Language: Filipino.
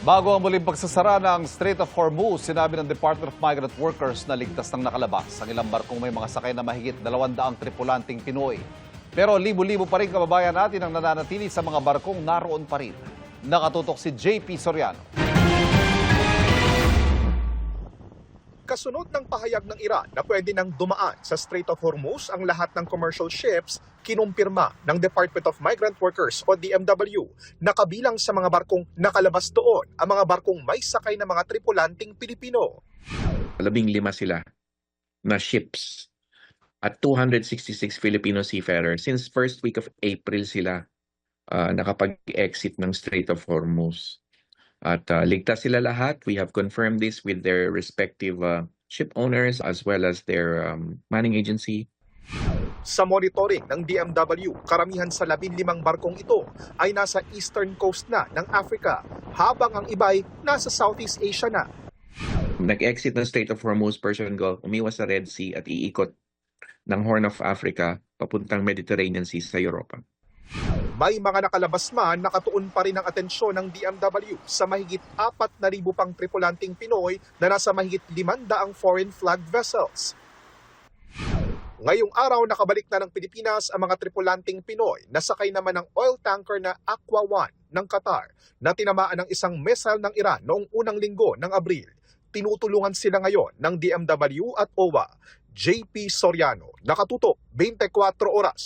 Bago ang muling pagsasara ng Strait of Hormuz, sinabi ng Department of Migrant Workers na ligtas nang nakalabas ang ilang barkong may mga sakay na mahigit 200 tripulanting Pinoy. Pero libo-libo pa rin kababayan natin ang nananatili sa mga barkong naroon pa rin. Nakatutok si JP Soriano. Kasunod ng pahayag ng Iran na pwede nang dumaan sa Strait of Hormuz ang lahat ng commercial ships, kinumpirma ng Department of Migrant Workers o DMW na kabilang sa mga barkong nakalabas doon ang mga barkong may sakay na mga tripulanting Pilipino. 15 sila na ships at 266 Filipino seafarers. Since first week of April sila nakapag-exit ng Strait of Hormuz. At ligtas sila lahat. We have confirmed this with their respective ship owners as well as their manning agency. Sa monitoring ng DMW, karamihan sa 15 barkong ito ay nasa eastern coast na ng Africa, habang ang iba'y nasa Southeast Asia na. Nag-exit ng Strait of Hormuz, Persian Gulf, umiwas sa Red Sea at iikot ng Horn of Africa papuntang Mediterranean Sea sa Europa. May mga nakalabas man, nakatuon pa rin ang atensyon ng DMW sa mahigit 4,000 pang tripulanting Pinoy na nasa mahigit 500 foreign flag vessels. Ngayong araw, nakabalik na ng Pilipinas ang mga tripulanting Pinoy na sakay naman ng oil tanker na Aqua One ng Qatar na tinamaan ng isang missile ng Iran noong unang linggo ng Abril. Tinutulungan sila ngayon ng DMW at OWA. JP Soriano, nakatutok 24 oras.